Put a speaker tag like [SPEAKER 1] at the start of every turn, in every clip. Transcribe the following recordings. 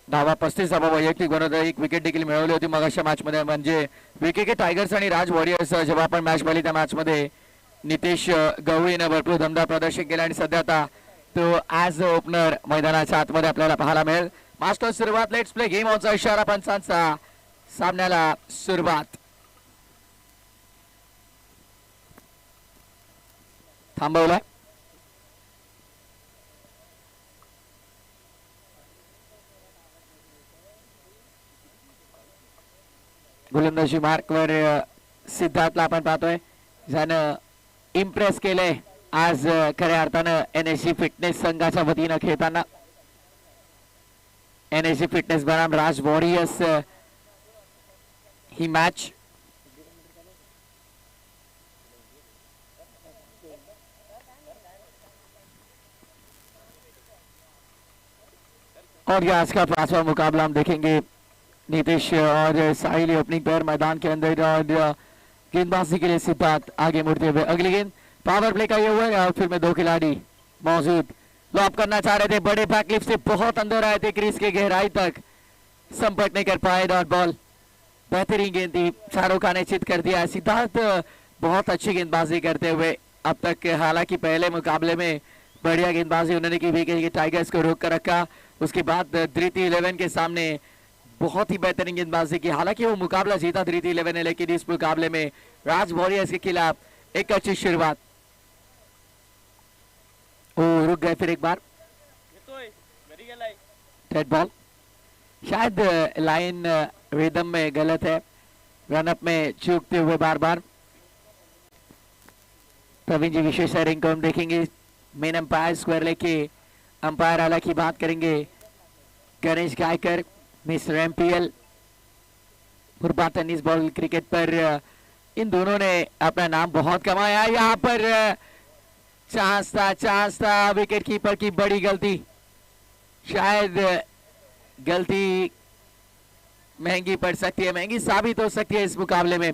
[SPEAKER 1] धावा 35 धावा वैयक्तिक बनवता एक विकेट देखील मिळवली होती मगाच्या मॅच मध्ये, म्हणजे विकेके टायगर्स आणि राज वॉरियर्स जेव्हा आपण मॅच पाहिली त्या मॅच मध्ये नितेश गवळीने भरपूर दमदार प्रदर्शन केलं आणि सध्या आता तो ॲज ओपनर मैदानाच्या आतमध्ये आपल्याला पाहायला मिळेल. मास्टर सुरुवात, लेट्स प्ले गेम ऑनचा इशारा पंचांचा, सामन्याला सुरुवात. थांबवलाय गोलंदाजी मार्कवर सिद्धार्थला आपण पाहतोय ज्यानं इम्प्रेस केलंय आज खऱ्या अर्थानं एनएसजी फिटनेस संघाच्या वतीनं खेळताना. एनएसजी फिटनेस बनाम राज वॉरियर्स ही मैच और ये आज का 5वां मुकाबला हम देखेंगे. नीतीश और साहिल ओपनिंग पैर मैदान के अंदर और गेंदबाजी के लिए सिद्धार्थ आगे मुड़ते हुए. अगली गेंद पावर प्ले का ये हुआ है. आउटफील्ड में 2 खिलाड़ी मौजूद, लॉप करना चाह रहे थे, बड़े बैकलिफ्ट से बहुत अंदर आए थे, क्रीज के गहराई तक संपर्क नहीं कर पाए. डॉट बॉल, बेहतरीन गेंद थी, शाहरुख खान ने चित कर दिया. सिद्धार्थ बहुत अच्छी गेंदबाजी करते हुए अब तक, हालांकि पहले मुकाबले में बढ़िया गेंदबाजी उन्होंने की, विकेट टाइगर्स को रोक कर रखा. उसके बाद धृति 11 के सामने बहुत ही बेहतरीन गेंदबाजी की. हालांकि वो मुकाबला जीता धृति 11 ने, लेकिन इस मुकाबले में राज वॉरियर्स के खिलाफ एक अच्छी शुरुआत. रुक गए फिर एक बार. डेड बॉल, शायद लाइन रिदम में गलत है, रनअप में चूकते हुए बार बार. प्रवीण जी विशेष रिंग को हम देखेंगे. Main umpire square leg umpire आला की बात करेंगे. गणेश गायकर, मिस्टर एमपीएल, पुरबा टेनिस बॉल क्रिकेट पर इन दोनों ने अपना नाम बहुत कमाया. यहाँ पर चांस था विकेट कीपर की बड़ी गलती, शायद गलती महंगी पड़ सकती है, महंगी साबित हो सकती है इस मुकाबले में.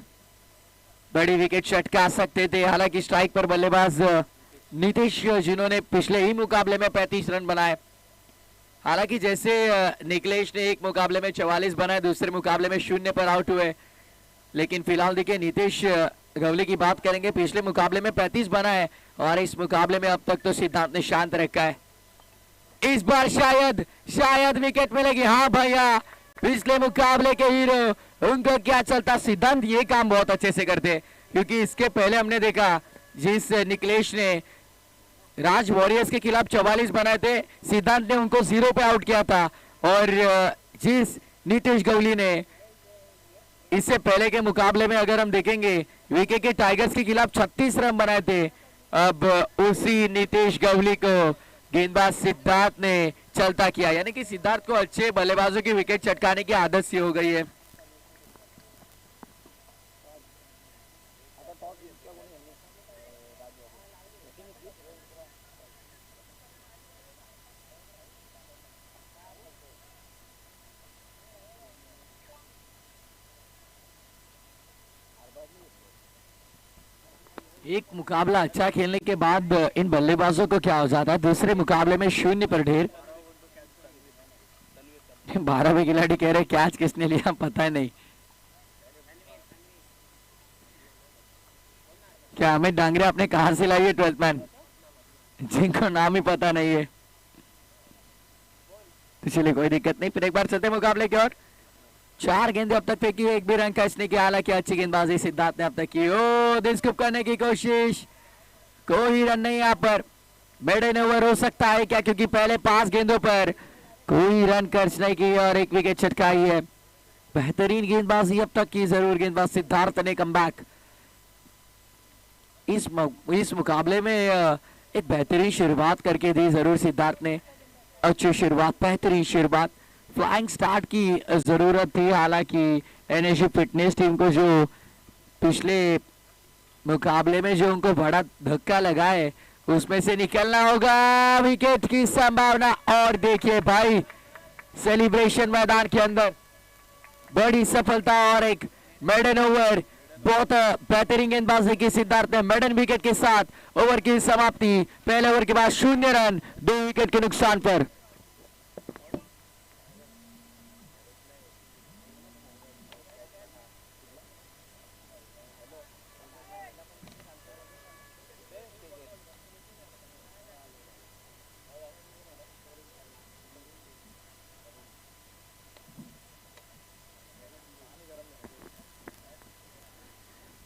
[SPEAKER 1] बड़ी विकेट चटका सकते थे. हालांकि स्ट्राइक पर बल्लेबाज नीतीश जिन्होंने पिछले ही मुकाबले में 35 रन बनाए. हालांकि जैसे निकलेश ने एक मुकाबले में 44 बनाए, दूसरे मुकाबले में 0 पर आउट हुए, लेकिन फिलहाल देखिए नीतीश गवली की बात करेंगे, पिछले मुकाबले में 35 बनाए और इस मुकाबले में अब तक तो सिद्धांत ने शांत रखा है. इस बार शायद विकेट मिलेगी. हाँ भैया, पिछले मुकाबले के हीरो, उनको क्या चलता. सिद्धांत ये काम बहुत अच्छे से करते, क्योंकि इसके पहले हमने देखा जिस निकलेश ने राज वॉरियर्स के खिलाफ 44 बनाए थे, सिद्धांत ने उनको 0 पे आउट किया था. और जिस नीतीश गवली ने इससे पहले के मुकाबले में अगर हम देखेंगे विकेके टाइगर्स के खिलाफ 36 रन बनाए थे, अब उसी नीतीश गवली को गेंदबाज सिद्धार्थ ने चलता किया. यानी कि सिद्धार्थ को अच्छे बल्लेबाजों की विकेट चटकाने की आदत सी हो गई है. एक मुकाबला अच्छा खेलने के बाद इन बल्लेबाजों को क्या हो जाता है, दूसरे मुकाबले में 0 पर ढेर. 12वें खिलाड़ी कह रहे कैच किसने लिया पता नहीं. क्या अमित डांगरे आपने कहां से लाई है 12th मैन, जिनको नाम ही पता नहीं है. तो चलिए कोई दिक्कत नहीं, फिर एक बार चलते मुकाबले की ओर. 4 गेंदें अब तक फेंकी, एक भी रन कैच नहीं किया. हालांकि अच्छी गेंदबाजी सिद्धार्थ ने अब तक की. ओ दिल स्कूप करने की कोशिश, कोई रन नहीं. यहाँ पर मेडन ओवर हो सकता है क्या, क्योंकि पहले 5 गेंदों पर कोई रन खर्च नहीं की और एक विकेट छटकाई है. बेहतरीन गेंदबाजी अब तक की जरूर गेंदबाज सिद्धार्थ ने कमबैक. इस मुकाबले में एक बेहतरीन शुरुआत करके दी जरूर सिद्धार्थ ने. अच्छी शुरुआत, बेहतरीन शुरुआत, फ्लाइंग स्टार्ट की जरूरत थी. हालांकि एनएसजी फिटनेस टीम को जो पिछले मुकाबले में जो उनको बड़ा धक्का लगा है उसमें से निकलना होगा. विकेट की संभावना. और देखिए भाई, सेलिब्रेशन मैदान के अंदर, बड़ी सफलता और एक मेडन ओवर. बहुत बेहतरीन गेंदबाजी की सिद्धार्थ ने. मेडन विकेट के साथ ओवर की समाप्ति. पहले ओवर के बाद 0 रन 2 विकेट के नुकसान पर.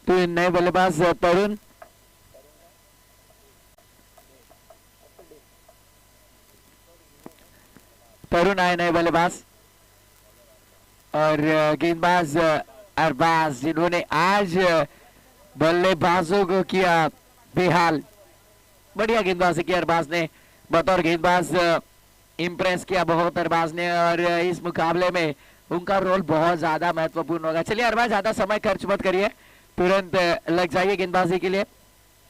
[SPEAKER 1] तो नए बल्लेबाज तरुण आए नए बल्लेबाज और गेंदबाज अरबाज, जिन्होंने आज बल्लेबाजों को किया बेहाल। बढ़िया गेंदबाजी की अरबाज ने, बतौर गेंदबाज इम्प्रेस किया बहुत अरबाज ने, और इस मुकाबले में उनका रोल बहुत ज्यादा महत्वपूर्ण होगा। चलिए अरबाज, ज्यादा समय खर्च मत करिए, तुरंत लग जाइए गेंदबाजी के लिए।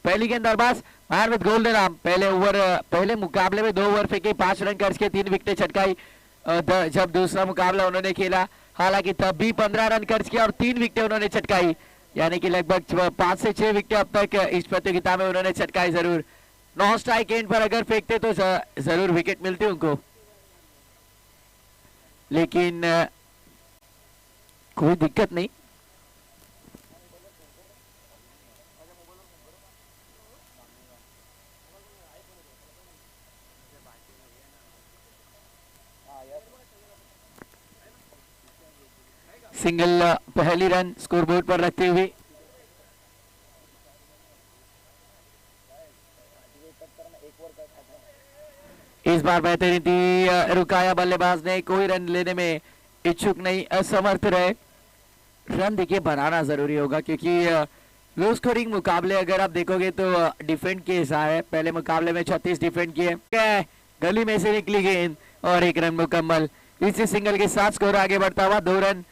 [SPEAKER 1] पहली गेंद Arbaaz, man with golden arm. पहले मुकाबले में 2 ओवर फेंके, 5 रन खर्च के 3 विकेटें छटकाई। जब दूसरा मुकाबला उन्होंने खेला, हालांकि तब भी 15 रन खर्च किया और 3 विकेटें उन्होंने छटकाई, यानी कि लगभग 5 से 6 विकेटें अब तक इस प्रतियोगिता में उन्होंने छटकाई। जरूर नॉन स्ट्राइक एंड पर अगर फेंकते तो जरूर विकेट मिलती उनको, लेकिन कोई दिक्कत नहीं। सिंगल पहली रन स्कोरबोर्ड पर रखते हुए इस बार बेहतरीन थी, रुकाया बल्लेबाज ने, कोई रन लेने में इच्छुक नहीं, असमर्थ रहे। रन देखिए बनाना जरूरी होगा, क्योंकि लो स्कोरिंग मुकाबले अगर आप देखोगे तो डिफेंड के हिसाब है। पहले मुकाबले में 36 डिफेंड किए, गली में से निकली गेंद और 1 रन मुकम्मल। इसी सिंगल के साथ स्कोर आगे बढ़ता हुआ 2 रन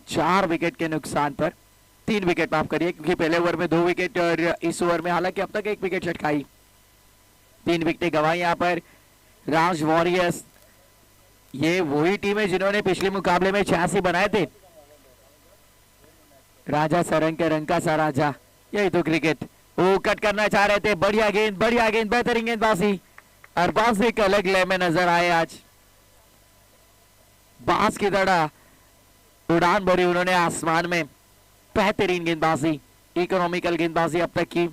[SPEAKER 1] 4 विकेट के नुकसान पर, 3 विकेट माफ करिए, क्योंकि पहले ओवर में 2 विकेट और इस ओवर में हालांकि अब तक 1 विकेट छटकाई, 3 विकेटें गंवाई यहाँ पर। राज वॉरियर्स ये वही टीम है जिन्होंने पिछले मुकाबले में 86 बनाए थे। राजा सरंग के रंग का सा राजा, यही तो क्रिकेट। वो कट करना चाह रहे थे, बढ़िया गेंद बेहतरीन गेंदबाजी। अरबाज एक अलग लय में नजर आए आज, बांस की तरह उड़ान भरी उन्होंने आसमान में। बेहतरीन गेंदबाजी, इकोनॉमिकल गेंदबाजी अब तक की।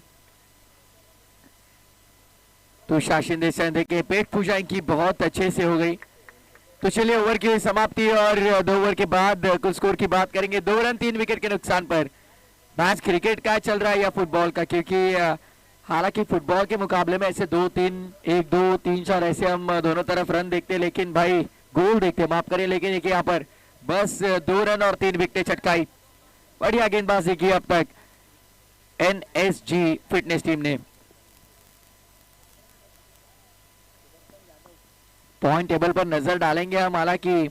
[SPEAKER 1] तो शाशिंदे संधे के पेट पूजा इनकी बहुत अच्छे से हो गई। तो चलिए ओवर की समाप्ति और 2 ओवर के बाद कुल स्कोर की बात करेंगे। 2 रन 3 विकेट के नुकसान पर। मैच क्रिकेट का चल रहा है या फुटबॉल का, क्योंकि हालांकि फुटबॉल के मुकाबले में ऐसे 2-3 1 2 3 4 ऐसे हम दोनों तरफ रन देखते, लेकिन भाई गोल देखते, माफ करें, लेकिन एक यहाँ पर बस 2 रन और 3 विकेटें छटकाई। बढ़िया गेंदबाजी की अब तक एनएसजी फिटनेस टीम ने। पॉइंट टेबल पर नजर डालेंगे हम, हालांकि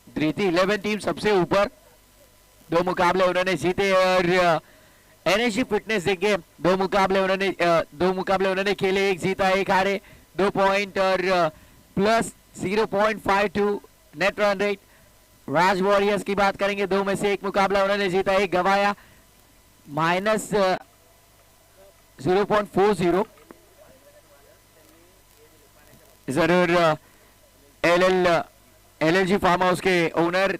[SPEAKER 1] धृति 11 टीम सबसे ऊपर, 2 मुकाबले उन्होंने जीते, और एनएसजी फिटनेस देखिए 2 मुकाबले उन्होंने खेले, 1 जीता 1 हारे, 2 पॉइंट और प्लस 0.52 नेट रन रेट। राज वॉरियर्स की बात करेंगे, 2 में से 1 मुकाबला उन्होंने जीता, 1 गंवाया, माइनस 0.40। जरूर एलएलजी फार्म हाउस के ओनर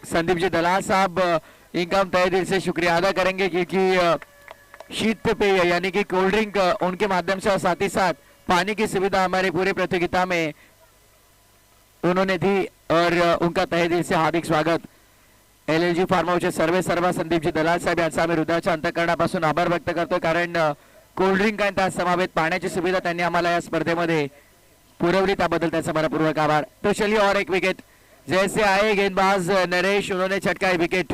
[SPEAKER 1] संदीप जी दलाल साहब, इनका हम तहे दिल से शुक्रिया अदा करेंगे, क्योंकि शीत पेय यानी कि कोल्ड ड्रिंक उनके माध्यम से और साथ ही साथ पानी की सुविधा हमारे पूरे प्रतियोगिता में उन्होंने दी, और उनका तहे दिल से हार्दिक स्वागत। एलएलजी फार्म हाऊसचे सर्वा संदीप जी दलाल साहेब यांचा आम्ही हृदयाच्या अंतःकरणापासून आभार व्यक्त करतो, कारण कोल्ड ड्रिंक आणि त्या समवेत पाण्याची सुविधा त्यांनी आम्हाला या स्पर्धेमध्ये पुरवली, त्याबद्दल त्यांचा मनपूर्वक आभार। तो चलिए और 1 विकेट जैसे आए गेंदबाज नरेश, उन्होंने छटकाई विकेट।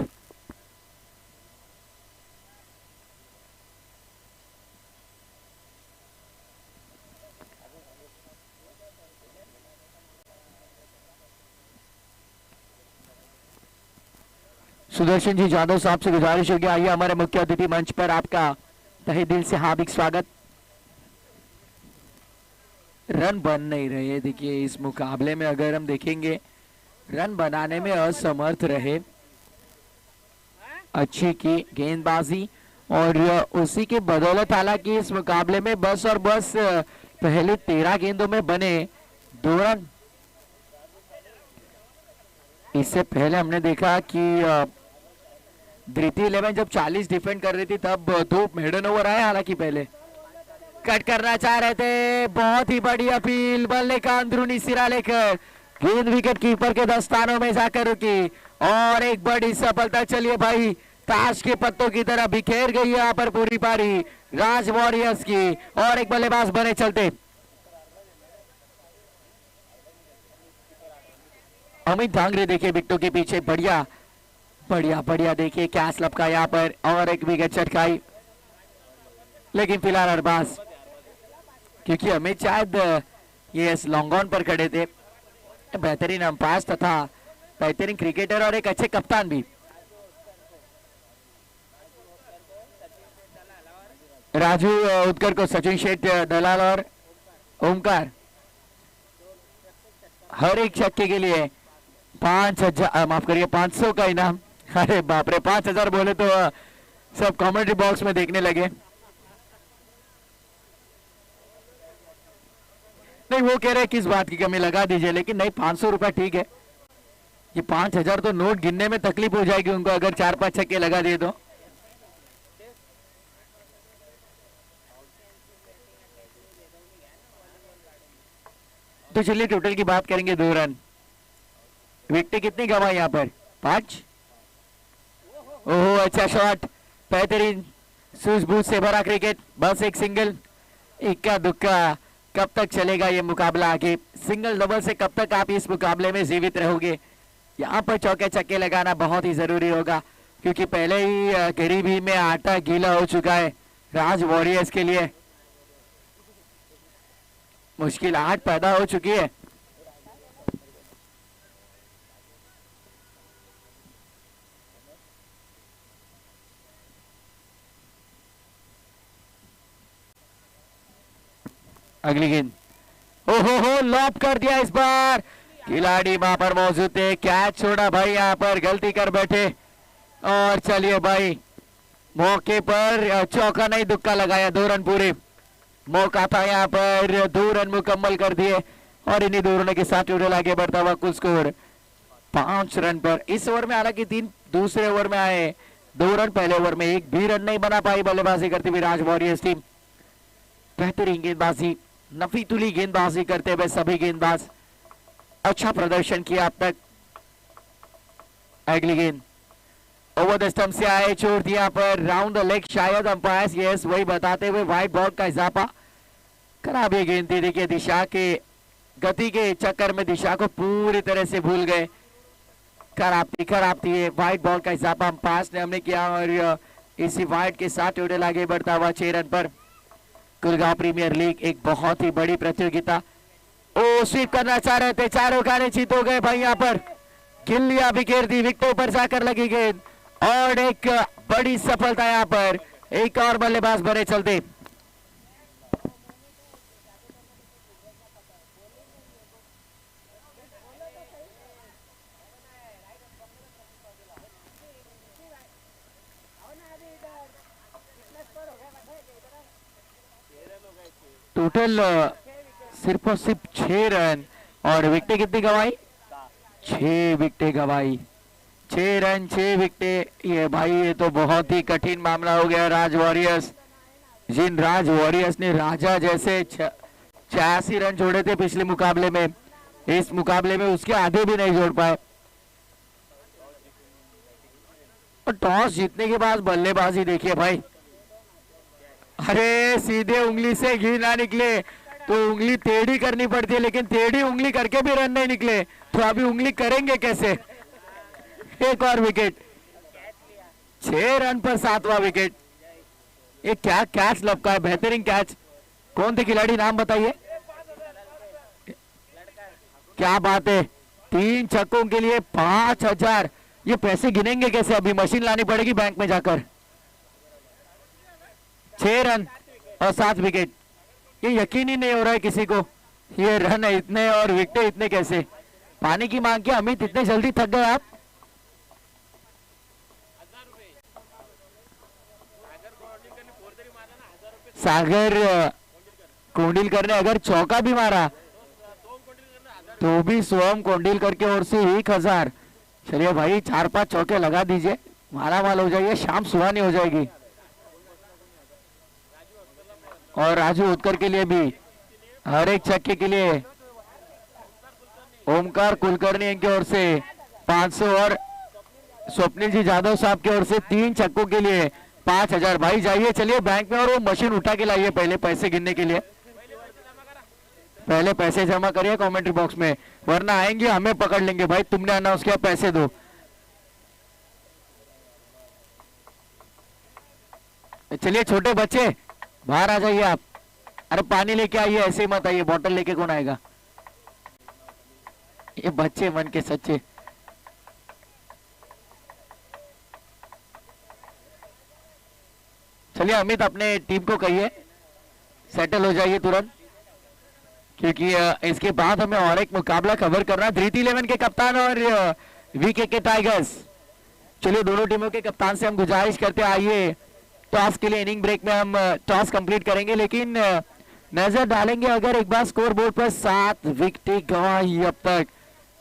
[SPEAKER 1] सुदर्शन जी जादव साहब से गुजारिश होगी, आइए हमारे मुख्य अतिथि मंच पर, आपका तहे दिल से हार्दिक स्वागत। रन बन नहीं रहे, देखिए इस मुकाबले में अगर हम देखेंगे रन बनाने में असमर्थ रहे। अच्छी की गेंदबाजी और उसी के बदौलत हालांकि इस मुकाबले में बस और बस पहले 13 गेंदों में बने 2 रन। इससे पहले हमने देखा कि धृति 11 जब 40 डिफेंड कर रही थी तब 2 मेडन ओवर आए, हालांकि पहले कट करना चाह रहे थे। बहुत ही बड़ी अपील, बल्ले का अंदरूनी सिरा लेकर गेंद विकेट कीपर के दस्तानों में जाकर रुकी और एक बड़ी सफलता। चलिए भाई, ताश के पत्तों की तरह बिखेर गई यहाँ पर पूरी पारी राज वॉरियर्स की और एक बल्लेबाज बने चलते। अमित धांगरे देखिए विकेटों के पीछे, बढ़िया बढ़िया बढ़िया। देखिए क्या स्लब का यहाँ पर और एक विकेट चटकाई, लेकिन फिलहाल अरबाज, क्योंकि अमित शायद ये लॉन्ग ऑन पर खड़े थे। बेहतरीन अंपायर तथा बेहतरीन क्रिकेटर और एक अच्छे कप्तान भी। राजू उदकर को सचिन शेठ दलाल और ओमकार हर एक छक्के के लिए 5,000, माफ करिए 500 का इनाम। अरे बाप रे, 5,000 बोले तो सब कमेंट्री बॉक्स में देखने लगे। नहीं, वो कह रहे किस बात की कमी, लगा दीजिए। लेकिन नहीं, 500 रुपया ठीक है। ये 5,000 तो नोट गिनने में तकलीफ हो जाएगी उनको अगर 4-5 छक्के लगा दिए तो चलिए टोटल की बात करेंगे। 2 रन, विकेट कितनी गवाई यहाँ पर? 5। ओहो, अच्छा शॉट, बेहतरीन सूझबूझ से भरा क्रिकेट, बस एक सिंगल, इक्का दुक्का। कब तक चलेगा ये मुकाबला आगे? सिंगल डबल से कब तक आप इस मुकाबले में जीवित रहोगे? यहाँ पर चौके छक्के लगाना बहुत ही जरूरी होगा, क्योंकि पहले ही गरीबी में आटा गीला हो चुका है राज वॉरियर्स के लिए। मुश्किल आहट पैदा हो चुकी है। अगली गेंद, ओहो लॉप कर दिया इस बार, खिलाड़ी वहां पर मौजूद थे, कैच छोड़ा भाई, यहाँ पर गलती कर बैठे। और चलिए भाई, मौके पर चौका नहीं दुक्का लगाया, 2 रन पूरे। मौका था यहाँ पर, 2 रन मुकम्मल कर दिए और इन्हीं 2 रनों के साथ टोटल आगे बढ़ता हुआ कुल स्कोर 5 रन पर। इस ओवर में हालांकि 3 दूसरे ओवर में आए 2 रन, पहले ओवर में एक भी रन नहीं बना पाई बल्लेबाजी करती हुई राज वॉरियर्स टीम। बेहतरीन गेंदबाजी, नफीतुली गेंदबाजी करते हुए सभी गेंदबाज, अच्छा प्रदर्शन किया अब तक। अगली गेंद ओवर द स्टंप से आए, छोड़ दिया पर राउंड द लेग, शायद अंपायर यस वही बताते हुए व्हाइट बॉल का इजाफा। खराब ये गेंद थी, देखिए दिशा के गति के चक्कर में दिशा को पूरी तरह से भूल गए। खराब थी ये व्हाइट बॉल का इजाफा अंपायर ने हमने किया और इसी व्हाइट के साथ टोटल आगे बढ़ता हुआ 6 रन पर। गुड़गांव प्रीमियर लीग एक बहुत ही बड़ी प्रतियोगिता। ओ स्वीप करना चाह रहे थे, चारों गाने जीत हो गए भाई, यहाँ पर गिल्लियां बिखेर दी, विकेटों पर जाकर लगी गेंद और एक बड़ी सफलता यहाँ पर। एक और बल्लेबाज बने चलते। टोटल सिर्फ और सिर्फ 6 रन और विकेटें कितनी गवाई? 6 विकेटें गवाई। 6 रन 6 विकेटें, ये भाई ये तो बहुत ही कठिन मामला हो गया राज वॉरियर्स। जिन राज वॉरियर्स ने राजा जैसे 86 रन जोड़े थे पिछले मुकाबले में, इस मुकाबले में उसके आधे भी नहीं जोड़ पाए। और टॉस जीतने के बाद बल्लेबाजी देखिए भाई, अरे सीधे उंगली से घी ना निकले तो उंगली टेढ़ी करनी पड़ती है, लेकिन टेढ़ी उंगली करके भी रन नहीं निकले तो अभी उंगली करेंगे कैसे? एक और विकेट, 6 रन पर 7वां विकेट। ये क्या कैच लपका है, बेहतरीन कैच। कौन थे खिलाड़ी, नाम बताइए। क्या बात है, 3 छक्कों के लिए 5,000। ये पैसे गिनेंगे कैसे? अभी मशीन लानी पड़ेगी बैंक में जाकर। 6 रन और 7 विकेट, ये यकीन ही नहीं हो रहा है किसी को, ये रन है इतने और विकेट इतने कैसे? पानी की मांग किया अमित, इतने जल्दी थक गए आप? सागर कोंडिलकर ने अगर चौका भी मारा तो भी सोहम कोंडिलकर की ओर से 1,000। चलिए भाई 4-5 चौके लगा दीजिए, माला माल हो जाइए, शाम सुहानी हो जाएगी। और राजू उत्कर के लिए भी हर एक छक्के के लिए, ओ ओमकार कुलकर्णी की ओर से 500 और स्वप्निल जी जादव साहब की ओर से 3 छक्कों के लिए 5000। भाई जाइए चलिए बैंक में और वो मशीन उठा के लाइए पहले पैसे गिनने के लिए। पहले पैसे जमा करिए कमेंट्री बॉक्स में, वरना आएंगे हमें पकड़ लेंगे। भाई तुमने अनाउंस किया, पैसे दो। चलिए छोटे बच्चे बाहर आ जाइए आप। अरे पानी लेके आइए, ऐसे ही मत आइए, बोतल लेके कौन आएगा। ये बच्चे मन के सच्चे। चलिए अमित अपने टीम को कहिए सेटल हो जाइए तुरंत, क्योंकि इसके बाद हमें और एक मुकाबला कवर करना है। धृति 11 के कप्तान और वीके के टाइगर्स। चलिए दोनों टीमों के कप्तान से हम गुजारिश करते हैं, आइए टॉस के लिए इनिंग ब्रेक में हम टॉस कंप्लीट करेंगे, लेकिन नजर डालेंगे अगर एक बार स्कोर बोर्ड पर 7 विकेट गंवाई अब तक,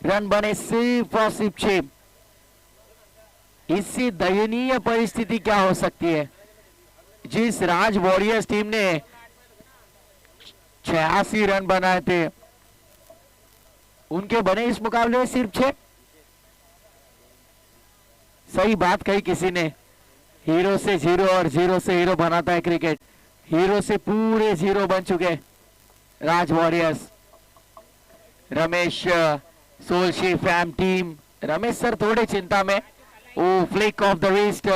[SPEAKER 1] रन बने सिर्फ और सिर्फ 6। इससे दयनीय परिस्थिति क्या हो सकती है। जिस राज वॉरियर्स टीम ने 86 रन बनाए थे, उनके बने इस मुकाबले में सिर्फ 6। सही बात कही किसी ने, हीरो से जीरो और जीरो से हीरो बनाता है क्रिकेट। हीरो से पूरे जीरो बन चुके राज वॉरियर्स। रमेश सोलशी फैम टीम, रमेश सर थोड़े चिंता में। Oh flick off the wrist,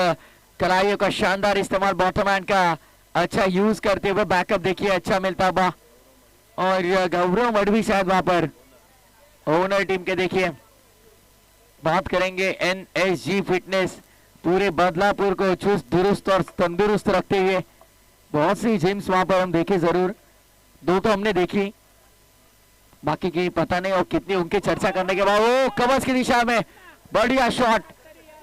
[SPEAKER 1] कलाइयों का शानदार इस्तेमाल, बॉटम हैंड का अच्छा यूज करते हुए बैकअप देखिए अच्छा मिलता बा। और गौरव मडवी शायद वहां पर ओनर टीम के देखिए बात करेंगे। एनएसजी फिटनेस पूरे बदलापुर को चुस्त दुरुस्त और तंदुरुस्त रखते हुए बहुत सी जिम्स वहां पर हम देखे जरूर, 2 तो हमने देखी, बाकी की पता नहीं। और कितनी उनकी चर्चा करने के बाद वो कवच की दिशा में बढ़िया शॉट,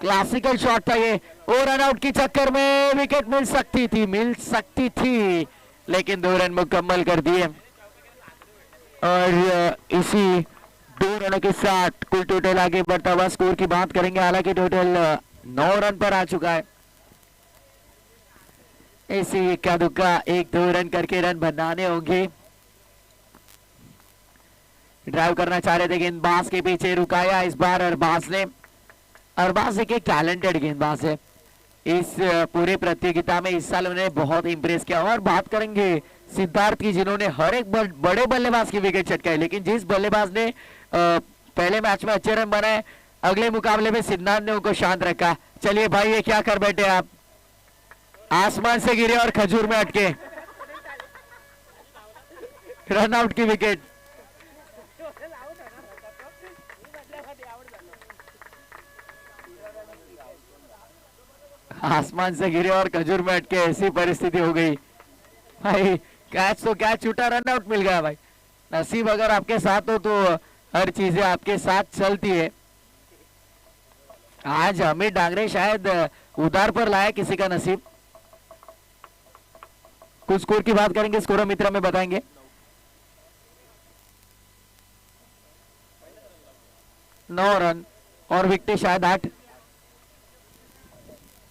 [SPEAKER 1] क्लासिकल शॉट था ये। और रन आउट की चक्कर में विकेट मिल सकती थी, लेकिन 2 रन मुकम्मल कर दिए। और इसी 2 रनों के साथ कुल टोटल आगे बढ़ता हुआ स्कोर की बात करेंगे। हालांकि टोटल 9 रन पर आ चुका है। इसी इक्का दुक्का 1-2 रन करके रन बनाने होंगे। ड्राइव करना चाह रहे थे, गेंदबाज के पीछे रुकाया इस बार अरबाज ने। अरबाज एक टैलेंटेड गेंदबाज है, इस पूरे प्रतियोगिता में इस साल उन्हें बहुत इंप्रेस किया। और बात करेंगे सिद्धार्थ की, जिन्होंने हर एक बड़े बल्लेबाज की विकेट चटकाई, लेकिन जिस बल्लेबाज ने पहले मैच में अच्छे रन बनाए, अगले मुकाबले में सिद्धार्थ ने उनको शांत रखा। चलिए भाई ये क्या कर बैठे आप, आसमान से गिरे और खजूर में अटके। रन आउट की विकेट। आसमान से गिरे और खजूर में अटके, ऐसी परिस्थिति हो गई भाई। कैच तो कैच छूटा, रन आउट मिल गया भाई। नसीब अगर आपके साथ हो तो हर चीजें आपके साथ चलती है। आज अमित डांगरे शायद उधार पर लाया किसी का नसीब। कुछ स्कोर की बात करेंगे, स्कोर मित्र में बताएंगे। नौ रन और विकेट शायद 8,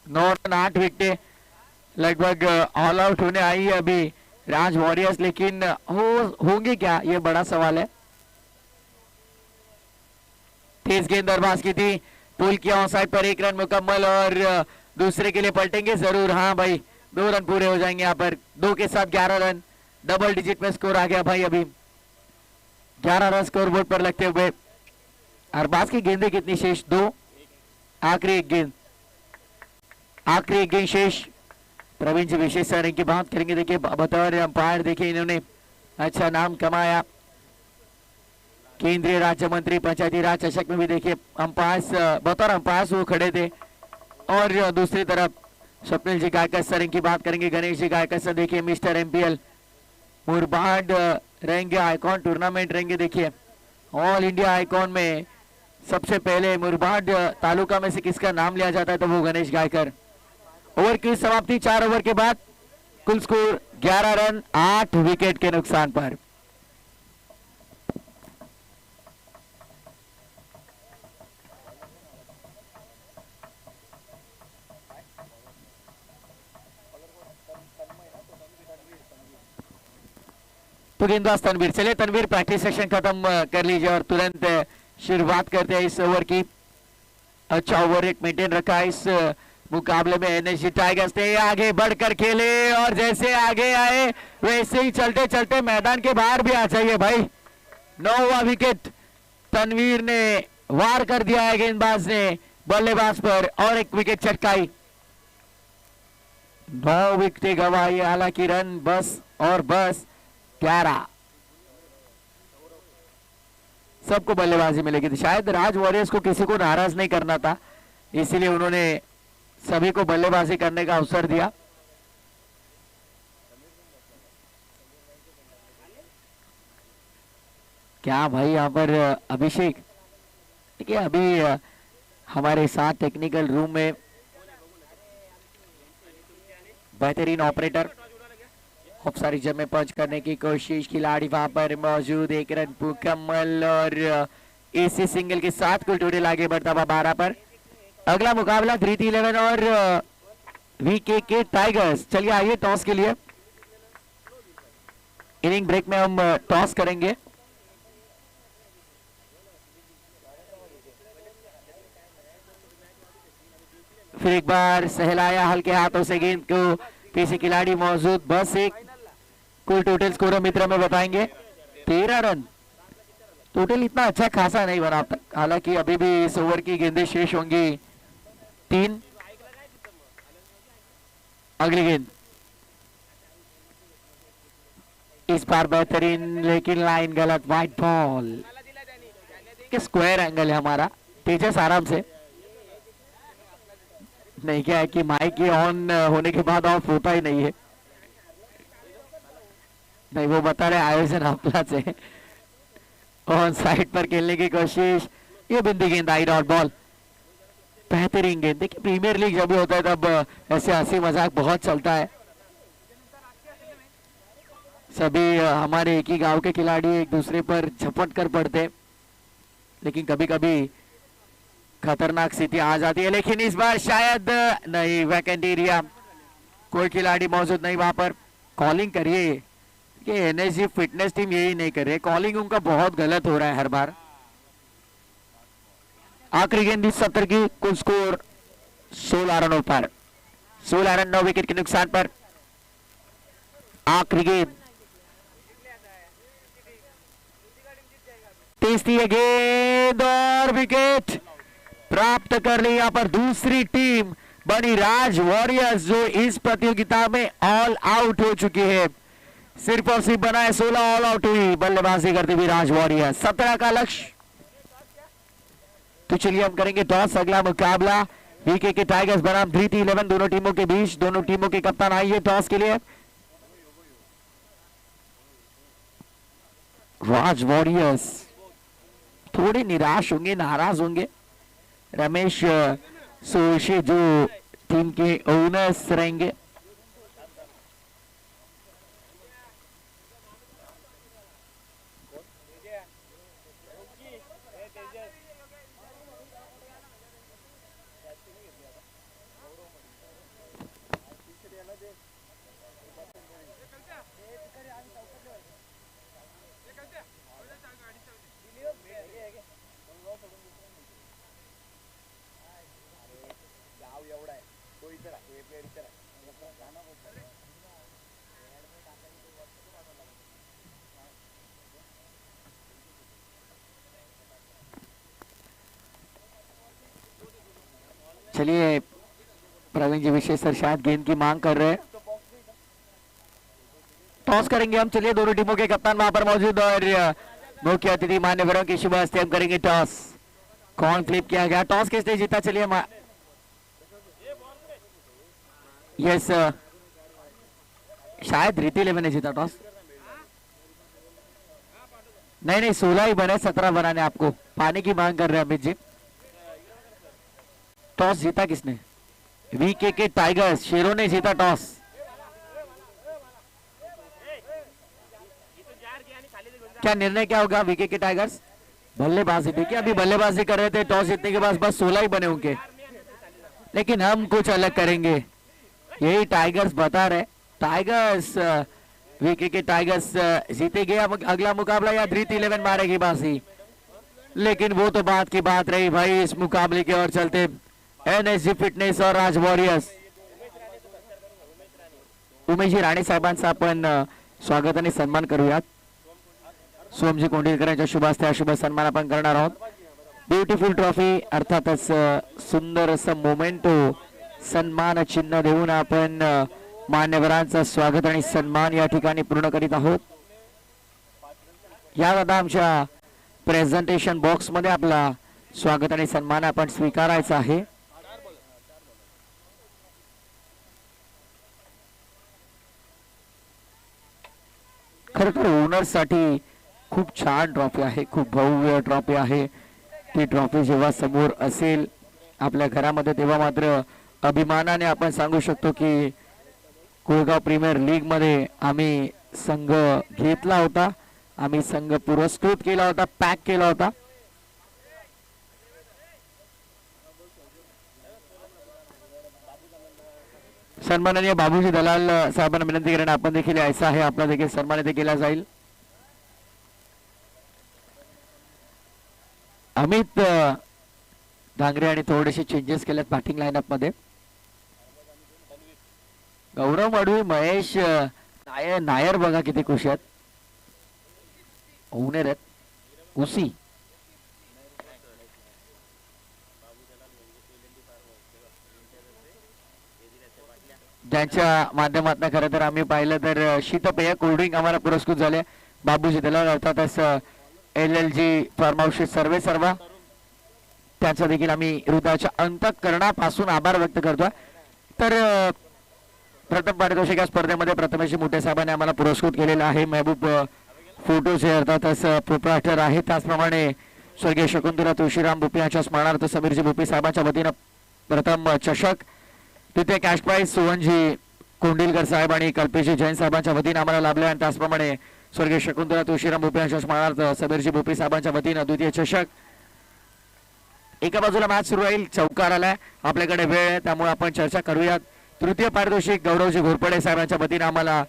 [SPEAKER 1] 9 रन 8 विकेट लगभग ऑल आउट होने आई है अभी राज वॉरियर्स, लेकिन होंगे क्या ये बड़ा सवाल है। तेज गेंद दरबाज की थी, पुल किया ऑफसाइड पर, 1 रन मुकम्मल और दूसरे के लिए पलटेंगे जरूर। हाँ भाई 2 रन पूरे हो जाएंगे यहाँ पर। 2 के साथ 11 रन, डबल डिजिट में स्कोर आ गया भाई। अभी 11 रन स्कोर बोर्ड पर लगते हुए। अरबाज की गेंदें कितनी शेष? 2, आखिरी एक गेंद शेष। प्रवीण जी विशेष सर की बात करेंगे। देखिए बतौर अंपायर देखिए इन्होंने अच्छा नाम कमाया। केंद्रीय राज्य मंत्री पंचायती राज चषक में भी देखिए अंपायर, बतौर अंपायर वो खड़े थे। और दूसरी तरफ स्वप्निल जी गायकर सर की बात करेंगे। गणेश जी गायकर सर देखिए मिस्टर एमपीएल मुरबाड रहेंगे, आइकॉन टूर्नामेंट रहेंगे। देखिए ऑल इंडिया आइकॉन में सबसे पहले मुरबाड तालुका में से किसका नाम लिया जाता है तो वो गणेश गायकर। ओवर की समाप्ति 4 ओवर के बाद, कुल स्कोर 11 रन 8 विकेट के नुकसान पर। तो गेंदबाज तनवीर। चलिए तनवीर प्रैक्टिस सेशन खत्म कर लीजिए और तुरंत शुरुआत करते हैं इस ओवर की। अच्छा ओवर रेट मेंटेन रखा है इस मुकाबले में। एनएसजी टाइगर्स ने आगे बढ़कर खेले और जैसे आगे आए वैसे ही चलते चलते मैदान के बाहर भी आ जाइए भाई। 9वां विकेट तनवीर ने वार कर दिया है गेंदबाज ने बल्लेबाज पर और एक विकेट चटकाई। 9 विकेट गंवाई, हालांकि रन बस और बस 11। सबको बल्लेबाजी मिलेगी। शायद राज वॉरियर्स को किसी को नाराज नहीं करना था, इसीलिए उन्होंने सभी को बल्लेबाजी करने का अवसर दिया। क्या भाई यहाँ पर अभिषेक, देखिए अभी हमारे साथ टेक्निकल रूम में बेहतरीन ऑपरेटर ऑफसाइड में पंच करने की कोशिश, खिलाड़ी वहां पर मौजूद, 1 रन मुकम्मल और एसी सिंगल के साथ कुल टोटल आगे बढ़ता हुआ 12 पर। अगला मुकाबला धृति 11 और वीके टाइगर्स। चलिए आइए टॉस के लिए। इनिंग ब्रेक में हम टॉस करेंगे। फिर एक बार सहलाया हल्के हाथों से गेंद को, किसी खिलाड़ी मौजूद, बस एक। कुल टोटल स्कोर मित्र में बताएंगे 13 रन। टोटल इतना अच्छा खासा नहीं बना, हालांकि अभी भी इस ओवर की गेंदें शेष होंगी 3। अगली गेंद इस बार बेहतरीन, लेकिन लाइन गलत, वाइट बॉल। स्क्वायर एंगल है हमारा, तेजस आराम से। नहीं क्या है कि माइक ये ऑन होने के बाद ऑफ होता ही नहीं है। नहीं वो बता रहे आयोजन अपना से। ऑन साइड पर खेलने की कोशिश, ये बिंदी गेंद आई, डॉट बॉल। बेहतरीन गेंद। देखिए प्रीमियर लीग जब भी होता है तब ऐसे हंसी मजाक बहुत चलता है। सभी हमारे एक ही गांव के खिलाड़ी एक दूसरे पर झपट कर पड़ते, लेकिन कभी कभी खतरनाक स्थिति आ जाती है। लेकिन इस बार शायद नहीं, वैकेंट एरिया, कोई खिलाड़ी मौजूद नहीं वहां पर। कॉलिंग करिए कि एनएसजी फिटनेस टीम यही नहीं कर रही, कॉलिंग उनका बहुत गलत हो रहा है हर बार। आखिरी गेंद इस सत्र की, कुल स्कोर 16 रनों पर, 16 रन 9 विकेट के नुकसान पर। आखिरी गेंद, तीसरी गेंद और विकेट प्राप्त कर ली। यहां पर दूसरी टीम बनी राज वॉरियर्स, जो इस प्रतियोगिता में ऑल आउट हो चुकी है। सिर्फ और सिर्फ बना है 16 ऑल आउट हुई बल्लेबाजी करती हुई राज वॉरियर्स। 17 का लक्ष्य। तो चलिए हम करेंगे टॉस। अगला मुकाबला वीके के टाइगर्स बनाम धृति 11, दोनों टीमों के बीच। दोनों टीमों के कप्तान आइए टॉस के लिए। राज वॉरियर्स थोड़े निराश होंगे, नाराज होंगे। रमेश सोशी जो टीम के ओनर्स रहेंगे, चलिए प्रवीण जी विशेष सर शायद गेंद की मांग कर रहे हैं। टॉस करेंगे हम। चलिए दोनों टीमों के कप्तान वहां पर मौजूद और मुख्य अतिथि मान्यवरों की शुभ हस्ते हम करेंगे टॉस। कौन फ्लिप किया गया, टॉस किसने जीता? चलिए यस शायद रीति 11 ने जीता टॉस। नहीं 16 ही बने, 17 बनाने आपको। पानी की मांग कर रहे हैं अमित जी। टॉस जीता किसने? वीके के टाइगर्स, शेरों ने जीता टॉस। क्या निर्णय क्या होगा वीके के टाइगर्स? बल्लेबाजी। देखिए अभी बल्लेबाजी कर रहे थे, टॉस जीतने के बाद बस 16 ही बने होंगे, लेकिन हम कुछ अलग करेंगे, यही टाइगर्स बता रहे। टाइगर्स वीके टाइगर्स जीतेगी। अब अगला मुकाबला या धृत 11 मारेगी बाजी, लेकिन वो तो बात की बात रही भाई। इस मुकाबले की ओर चलते NSG फिटनेस और राज वॉरियर्स। उमेशजी राणे साहेबांचा आपण स्वागत आणि सन्मान करूयात। सोमजी कोंडिलकर यांच्या शुभ हस्ते शुभ सन्मान आपण करणार आहोत। ब्युटिफुल ट्रॉफी अर्थातच सुंदर असं मोमेंटो सन्मान चिन्ह देऊन आपण मान्यवरांचं स्वागत आणि सन्मान या ठिकाणी पूर्ण करीत आहोत। या दादा आमच्या प्रेझेंटेशन बॉक्स मध्ये आपला स्वागत आणि सन्मान आपण स्वीकारायचा आहे। खरं तर ओनर्स साठी खूप छान ट्रॉफी आहे, खूप भव्य ट्रॉफी आहे। ती ट्रॉफी जेव्हा समोर असेल आपल्या घरामध्ये तेव्हा मात्र अभिमानाने आपण सांगू शकतो की कोळगाव प्रीमियर लीग मध्ये आम्ही संघ घेतला होता, आम्ही संघ पुरस्कृत केला होता, पॅक केला होता। सन्माननीय बाबूजी दलाल साहेबांना विनंती करेन आपण देखील ऐसा आहे आपला देखील सन्मान इथे केला जाईल। अमित डांगरे आणि थोडेसे चेंजेस केलेत बॅटिंग लाईनअप मध्ये। गौरव मडवी, महेश नायर बघा किती खुश आहेत। ओनर आहेत उसी ज्यांच्या माध्यमातून खरं तर आम्ही पाहिलं तर शीतपेय कोल्ड्रिंक आम्हाला पुरस्कृत झाले। बाबूजी दलाल अर्थातच LLG फार्म हाऊस सर्वे सर्व त्याचा देखील आम्ही हृदयाच्या अंतःकरणापासून आभार व्यक्त करतोय। तर प्रथम पारितोषिक या स्पर्धेमध्ये प्रथमेश मोठे साहेबांनी आम्हाला पुरस्कृत केलेला आहे। महबूब फोटोचे अर्थातच प्रोप्रायटर आहे, त्याचप्रमाणे स्वर्गीय शकुंतला तुळशीराम भोपे यांच्या स्मरणार्थ समीरजी भोपे साहेबांच्या वतीनं प्रथम चषक, तिथे कॅश प्राइज सुवनजी कोंडिलकर साहेब आणि कल्पेशजी जैन साहेबांच्या वतीनं आम्हाला लाभले आणि त्याचप्रमाणे स्वर्गीय शकुंतला तुळशीराम भोपे यांच्या स्मरणार्थ समीरजी भोपे साहेबांच्या वतीनं द्वितीय चषक। एका बाजूला मॅच सुरू राहील, चौकार आलाय, आपल्याकडे वेळ आहे त्यामुळे आपण चर्चा करूयात। तृतीय पारितोषिक गौरवजी घोरपडे साहेबांच्या वतीनं आम्हाला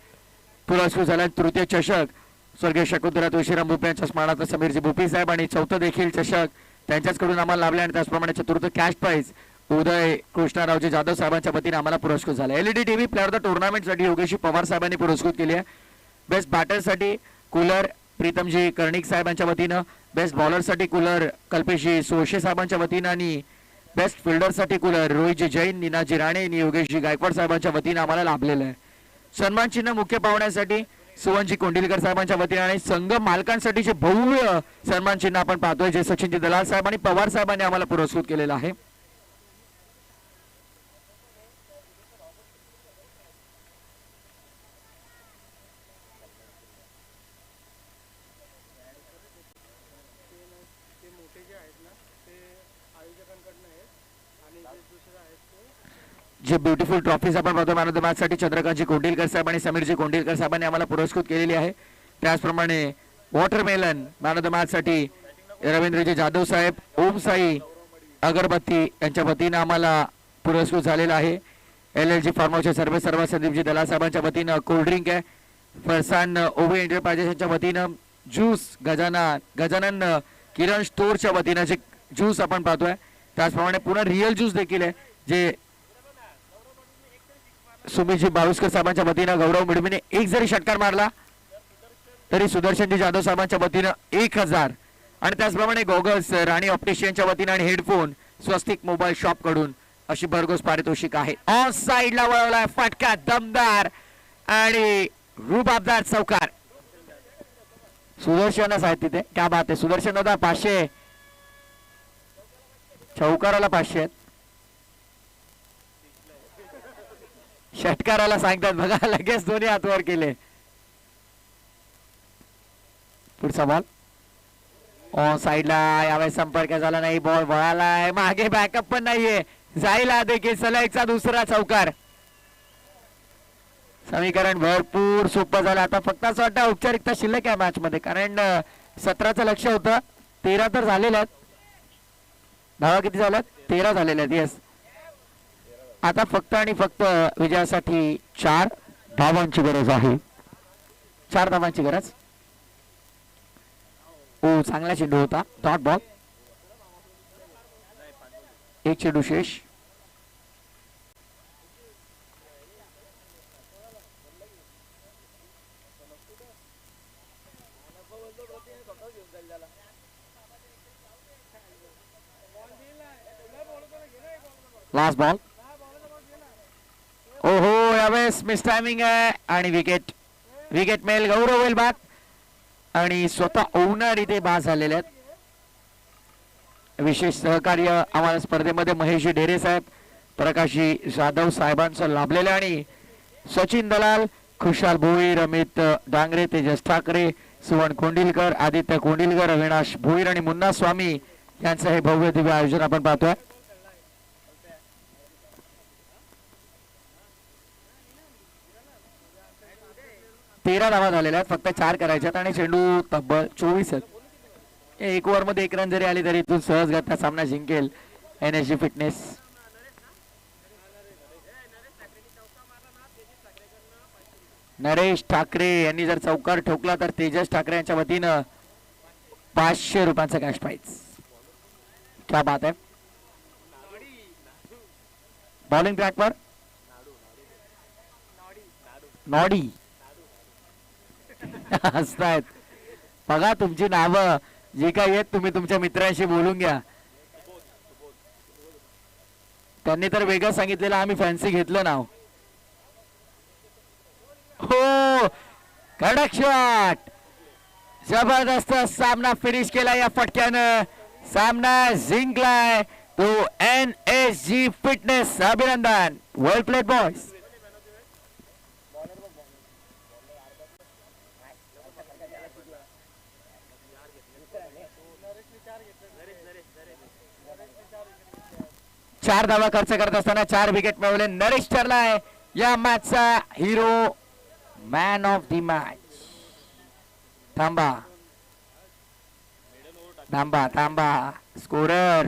[SPEAKER 1] पुरस्कृत झाला। तृतीय चषक स्वर्गीय शकुंतला तुळशीराम भोपे यांच्या स्मरणार्थ समीरजी भोपे साहेब आणि चौथं देखील चषक त्यांच्याचकडून आम्हाला लाभले आणि त्याचप्रमाणे चतुर्थ कॅश प्राइज उदय कृष्णारावजी जाधव साहेबांच्या वतीने आम्हाला पुरस्कृत झाला। LED TV player of the tournament साठी योगेश पवार साहेबांनी पुरस्कृत केली आहे। बेस्ट बॅटर साठी कूलर प्रीतमजी कर्णिक साहेबांच्या वतीनं, बेस्ट बॉलर साठी कूलर कल्पेशजी सोळशे साहेबांच्या वतीनं आणि बेस्ट फिल्डर साठी कूलर रोहितजी जैन, नीनाजी राणे आणि योगेशजी गायकवाड साहेबांच्या वतीनं आम्हाला लाभलेलं आहे। सन्मान चिन्ह मुख्य पाहुण्यासाठी सुवनजी कोंडिलकर साहेबांच्या वतीने आणि संघ मालकांसाठी जे भव्य सन्मान चिन्ह आपण पाहतोय जे सचिनजी दलाल साहेब आणि पवार साहेबांनी आम्हाला पुरस्कृत केलेलं आहे। जे ब्युटिफुल ट्रॉफीज आपण पाहतो मॅन ऑफ द मॅच साठी चंद्रकांतजी कोंडिलकर साहेब आणि समीरजी कोंडिलकर साहेबांनी आम्हाला पुरस्कृत केलेली आहे। त्याचप्रमाणे watermelon man of the match साठी रवींद्रजी जाधव साहेब, ओम साई अगरबत्ती यांच्या वतीनं आम्हाला पुरस्कृत झालेला आहे। LLG फार्म हाऊसचे सर्व संदीपजी दलाल साहेबांच्या वतीनं कोल्ड्रिंक आहे। फरसान ओवे एंटरप्राइजेस यांच्या वतीनं ज्यूस गजानन किरण स्टोरच्या वतीनं जे ज्यूस आपण पाहतोय, त्याचप्रमाणे पुन्हा रिअल ज्यूस देखील आहे जे सुमितजी बाळुसकर साहेबांच्या वतीनं गौरव मिडमीने एक जरी षटकार मारला तरी सुदर्शनजी जाधव साहेबांच्या वतीनं 1000 आणि त्याचप्रमाणे गॉगल्स राणी ऑप्टिशियनच्या वतीनं आणि हेडफोन स्वस्तिक मोबाईल शॉप कडून अशी भरघोस पारितोषिक आहे। ऑन साइडला वळवलाय फटका दमदार आणि रुबाबदार चौकार सुदर्शनच आहे तिथे, क्या बात आहे। सुदर्शन होता 500, चौकाराला 500, षटकाराला सांगतात बघा लगेच दोन्ही हातवर केले। पुढचा बॉल ऑन साइडला, यावेळेस संपर्क झाला नाही, बॉल वळालाय, मागे बॅकअप पण नाहीये, जायला देखील सलगचा दुसरा चौकार। समीकरण भरपूर सोपं झालं। आता फक्त असं वाटतं औपचारिकता शिल्लक आहे मॅच मध्ये, कारण 17चं लक्ष होतं, 13 तर झालेले आहेत। धावा किती झाल्यात? 13 झालेले आहेत। येस, आता फक्त आणि फक्त विजयासाठी 4 धावांची गरज आहे। 4 धावांची गरज. ओ चांगला चेंडू होता, डॉट बॉल. एक चेंडू शेष. Last ball. ओहो यावेळेस मिस टायमिंग आहे आणि विकेट. विकेट मिळेल, गौरव होईल बाद आणि स्वतः ओनर इथे बाद झालेले आहेत. विशेष सहकार्य आम्हाला स्पर्धेमध्ये महेशजी ढेरे साहेब, प्रकाशजी जाधव साहेबांचं लाभलेलं आणि सचिन दलाल, खुशाल भोईर, अमित डांगरे, तेजस ठाकरे, सुवर्ण कोंडिलकर, आदित्य कोंडिलकर, अविनाश भोईर आणि मुन्ना स्वामी यांचं हे भव्य दिव्य आयोजन आपण पाहतोय. तेरा धावा झालेल्या आहेत, फक्त 4 करायच्यात आणि चेंडू तब्बल 24 आहेत. एक ओव्हर मध्ये 1 रन जरी आली तरी इथून सहजगत्या सामना जिंकेल NSG फिटनेस. नरेश ठाकरे यांनी जर चौकार ठोकला तर तेजस ठाकरे यांच्या वतीनं 500 रुपयांचा कॅश प्राइज. क्या बात आहे. बॉलिंग ट्रॅकवर नॉडी हसतायत. बघा तुमची नावं जी काय येत तुम्ही तुमच्या मित्रांशी बोलून घ्या. त्यांनी तर वेगळं सांगितलेलं, आम्ही फॅन्सी घेतलं नाव. हो कडक शॉट, जबरदस्त सामना फिनिश केला या फटक्यानं. सामना जिंकलाय तो NSG फिटनेस. अभिनंदन, वेल प्लेड बॉयज. चार धावा खर्च करत असताना 4 विकेट मिळवले. नरेश ठरलाय या मॅचचा हिरो, मॅन ऑफ द मॅच. थांबा थांबा थांबा, स्कोरर